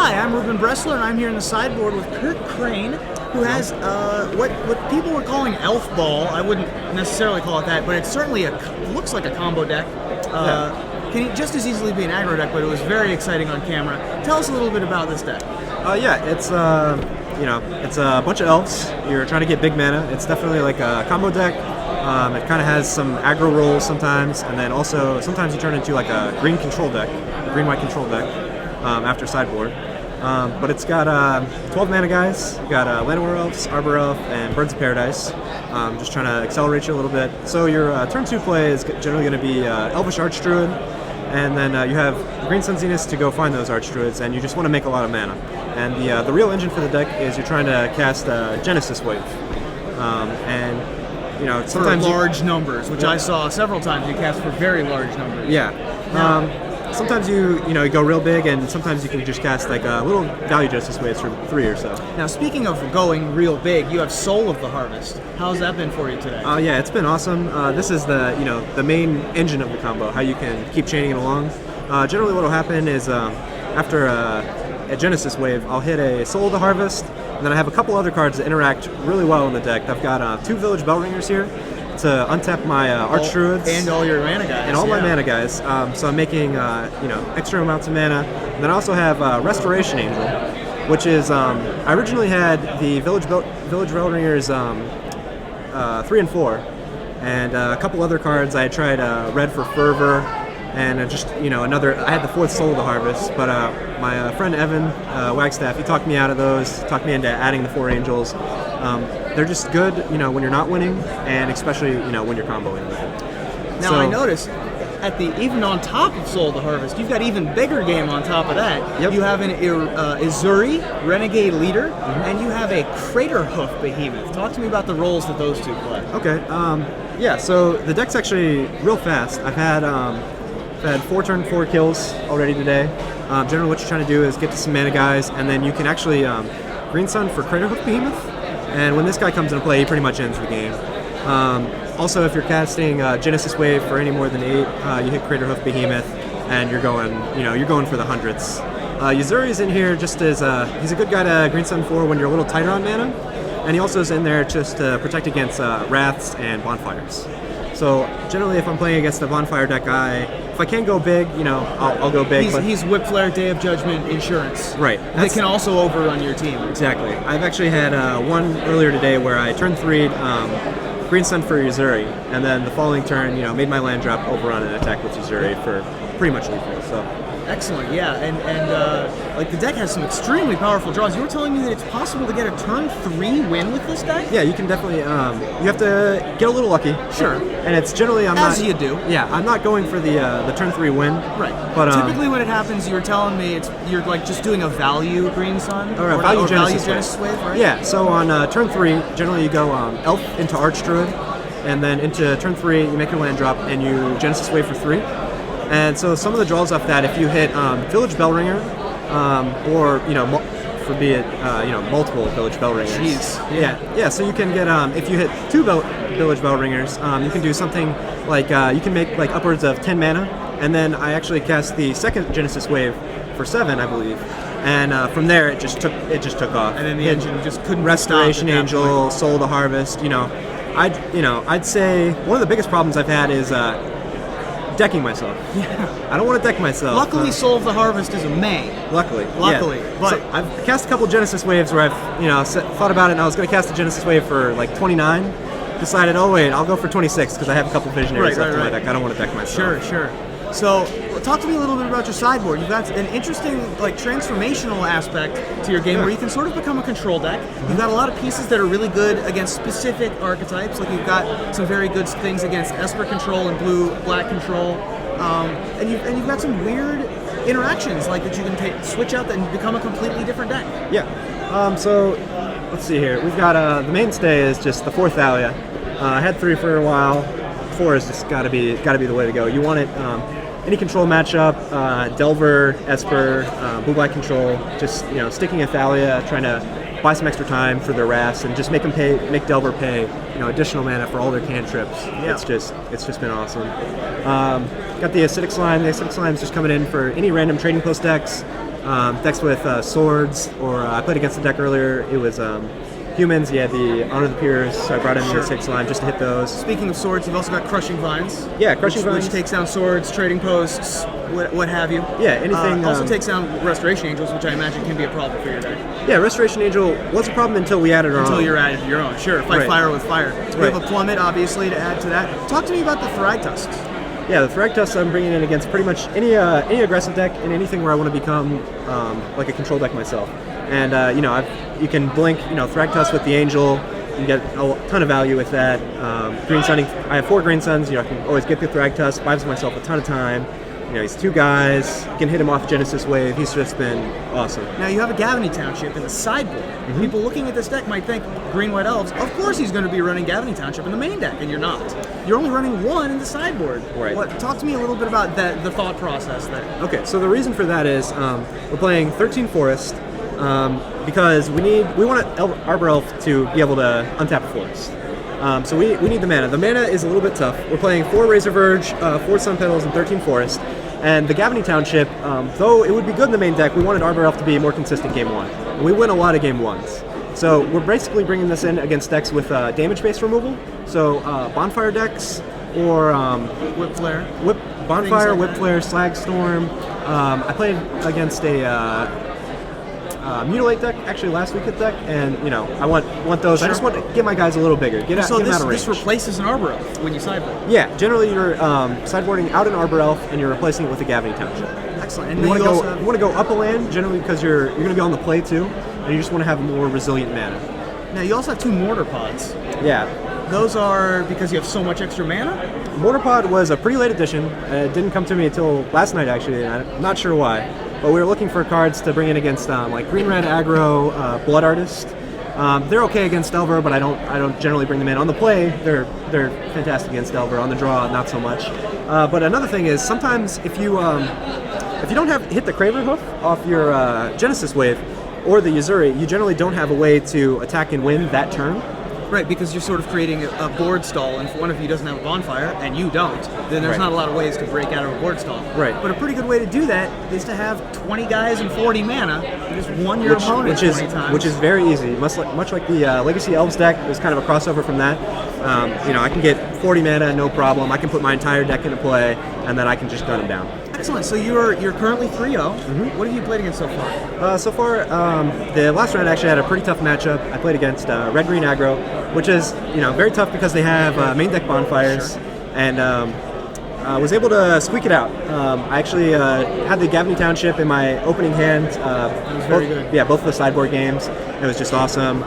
Hi, I'm Ruben Bressler, and I'm here in the sideboard with Kurt Crane, who has what people were calling Elf Ball. I wouldn't necessarily call it that, but it certainly looks like a combo deck. Can just as easily be an aggro deck, but it was very exciting on camera. Tell us a little bit about this deck. It's it's a bunch of elves. You're trying to get big mana. It's definitely like a combo deck. It kind of has some aggro rolls sometimes, and then also sometimes you turn into like a green control deck, green-white control deck after sideboard. But it's got 12 mana guys. You got Llanowar Elves, Arbor Elf, and Birds of Paradise. Just trying to accelerate you a little bit. So your turn 2 play is generally going to be Elvish Archdruid, and then you have Green Sun Zenith to go find those Archdruids, and you just want to make a lot of mana. And the real engine for the deck is you're trying to cast Genesis Wave, sometimes for large numbers, which I saw several times. You cast for very large numbers. Sometimes you go real big, and sometimes you can just cast like a little value Genesis Waves for 3 or so. Now, speaking of going real big, you have Soul of the Harvest. How's that been for you today? It's been awesome. This is the main engine of the combo, how you can keep chaining it along. Generally what will happen is after a Genesis Wave, I'll hit a Soul of the Harvest, and then I have a couple other cards that interact really well in the deck. I've got 2 Village Bellringers here to untap my Archdruids. And all your mana guys. And all my mana guys. So I'm making extra amounts of mana. And then I also have Restoration Angel, which is, I originally had the Village Bellringers 3 and 4, and a couple other cards. I had tried Red for Fervor, and I had the 4th Soul of the Harvest, but my friend Evan Wagstaff, he talked me out of those, talked me into adding the 4 Angels. They're just good, when you're not winning, and especially, when you're comboing with it. Now, I noticed, even on top of Soul of the Harvest, you've got even bigger game on top of that. Yep. You have an Izuri, Renegade Leader, and you have a Crater Hoof Behemoth. Talk to me about the roles that those two play. Okay, so the deck's actually real fast. I've had 4 turn 4 kills already today. Generally what you're trying to do is get to some mana guys, and then you can actually Green Sun for Crater Hoof Behemoth, and when this guy comes into play, he pretty much ends the game. Also, if you're casting Genesis Wave for any more than 8, you hit Crater Hoof Behemoth, and you're going for the hundreds. Yuzuri's in here just as he's a good guy to Green Sun for when you're a little tighter on mana, and he also is in there just to protect against Wraths and Bonfires. So generally, if I'm playing against a Bonfire deck guy, if I can go big, I'll go big. He's Whip Flare, Day of Judgment, Insurance. Right. They can also overrun your team. Exactly. I've actually had one earlier today where I turned 3 Green Sun for Yuzuri, and then the following turn, made my land drop overrun and attack with Yuzuri for pretty much lethal. So. Excellent, yeah, and the deck has some extremely powerful draws. You were telling me that it's possible to get a turn 3 win with this deck? Yeah, you can definitely. You have to get a little lucky. Sure. And it's generally as you do. Yeah, I'm not going for the turn 3 win. Right. But typically, when it happens, you were telling me you're like just doing a value Green Sun or a value Genesis Wave, right? Yeah. So on turn 3, generally you go Elf into Archdruid, and then into turn 3 you make your land drop and you Genesis Wave for 3. And so some of the draws off that, if you hit Village Bellringer, or multiple Village Bellringers. Jeez. Yeah. So you can get if you hit 2 Village Bellringers, you can do something like you can make like upwards of 10 mana, and then I actually cast the second Genesis Wave for 7, I believe. And from there, it just took off. And then the engine just couldn't. Restoration Angel, Soul of the Harvest. I'd say one of the biggest problems I've had is decking myself. Yeah. I don't want to deck myself. Luckily, Soul of the Harvest is a May. Luckily. Yeah. But so I've cast a couple Genesis Waves where I've thought about it, and I was going to cast a Genesis Wave for like 29. Decided, oh wait, I'll go for 26 because I have a couple Visionaries left in my deck. I don't want to deck myself. Sure. So, talk to me a little bit about your sideboard. You've got an interesting, transformational aspect to your game where you can sort of become a control deck. You've got a lot of pieces that are really good against specific archetypes. Like you've got some very good things against Esper control and black control, and you've got some weird interactions like that you can switch out and become a completely different deck. Yeah. So let's see here. We've got the mainstay is just the 4th Thalia. I had 3 for a while. 4 is just gotta be the way to go. You want it. Any control matchup, Delver, Esper, Blue Black control, just sticking a Thalia, trying to buy some extra time for their Wraths, and just make Delver pay additional mana for all their cantrips. Yeah. It's just been awesome. Got the Acidic Slime. The Acidic Slime's just coming in for any random trading post decks. decks with swords, or I played against the deck earlier. It was humans. You had the Honor the Peers, so I brought in the 6 line just to hit those. Speaking of swords, you've also got Crushing Vines. Yeah, Crushing Vines. Which takes down swords, trading posts, what have you. Yeah, anything. Also takes down Restoration Angels, which I imagine can be a problem for your deck. Yeah, Restoration Angel was a problem until we added our own. Until you're added your own, sure. Fight fire with fire. So we Right. have a Plummet, obviously, to add to that. Talk to me about the Thragtusks. Yeah, the Thragtusk I'm bringing in against pretty much any aggressive deck and anything where I want to become like a control deck myself. And you can blink Thragtusk with the Angel. You can get a ton of value with that. Green Sunning. I have 4 Green Suns. I can always get the Thragtusk. Buys myself a ton of time. He's 2 guys. You can hit him off Genesis Wave. He's just been awesome. Now you have a Gavany Township in the sideboard. People looking at this deck might think Green-White Elves, of course he's going to be running Gavany Township in the main deck, and you're not. You're only running 1 in the sideboard. Right. Talk to me a little bit about the thought process there. Okay, so the reason for that is we're playing 13 Forest because we want Arbor Elf to be able to untap a forest. So we need the mana. The mana is a little bit tough. We're playing 4 Razor Verge, 4 Sun Petals, and 13 Forest. And the Gavany Township, though it would be good in the main deck, we wanted Arbor Elf to be more consistent game 1. And we win a lot of game 1s. So we're basically bringing this in against decks with damage-based removal. So Bonfire decks or Whip Flare. Bonfire, like Whip that. Flare, Slag Storm. I played against a Mutilate deck actually last week at deck, and I want those. Sure. I just want to get my guys a little bigger. Get So them out of range. this replaces an Arbor Elf when you sideboard. Yeah, generally you're sideboarding out an Arbor Elf and you're replacing it with a Gavany Township. Excellent. And You then want to go up a land generally because you're going to be on the play too, and you just want to have more resilient mana. now you also have 2 Mortar Pods. Yeah, Those are because you have so much extra mana? Mortar Pod was a pretty late addition. It didn't come to me until last night actually, and I'm not sure why. But we were looking for cards to bring in against like Green-Red Aggro, Blood Artist. They're okay against Delver, but I don't generally bring them in. On the play, they're fantastic against Delver. On the draw, not so much. But another thing is sometimes if you don't hit the Craver Hoof off your Genesis Wave or the Yuzuri, you generally don't have a way to attack and win that turn. Right, because you're sort of creating a board stall, and if one of you doesn't have a bonfire, and you don't, then there's Right. not a lot of ways to break out of a board stall. Right. But a pretty good way to do that is to have 20 guys and 40 mana, and just one your opponent 20 times. Which is very easy. Much like the Legacy Elves deck, there's kind of a crossover from that. I can get 40 mana, no problem. I can put my entire deck into play, and then I can just gun them down. Excellent. So you're currently 3-0. What have you played against so far? So far, the last round actually had a pretty tough matchup. I played against Red-Green Aggro, which is very tough because they have main deck bonfires, and was able to squeak it out. I actually had the Gavany Township in my opening hand. It was very good. Yeah, both of the sideboard games. It was just awesome.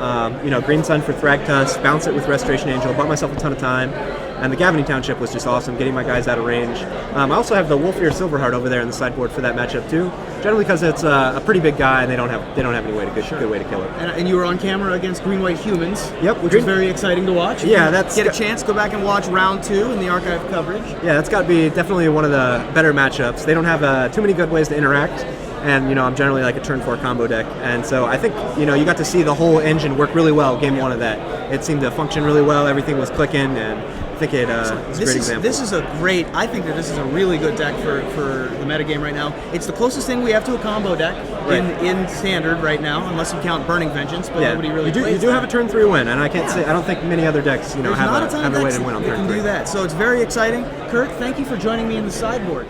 Green Sun for Thragtusk, bounce it with Restoration Angel, bought myself a ton of time. And the Gavany Township was just awesome, getting my guys out of range. I also have the Wolfear Silverheart over there in the sideboard for that matchup too. Generally because it's a pretty big guy and they don't have any way to good way to kill it. And you were on camera against Green-White Humans. Yep, Which was very exciting to watch. If Yeah, you that's get a chance, go back and watch round 2 in the archive coverage. Yeah, that's got to be definitely one of the better matchups. They don't have too many good ways to interact. And I'm generally like a turn 4 combo deck, and so I think you got to see the whole engine work really well. Game 1 of that, it seemed to function really well. Everything was clicking, and I think it was a great example. I think that this is a really good deck for the metagame right now. It's the closest thing we have to a combo deck in standard right now, unless you count Burning Vengeance, but nobody really plays You do have a turn 3 win, and I don't think many other decks have a way to win on that turn can 3. do that. So it's very exciting. Kirk, thank you for joining me in the sideboard.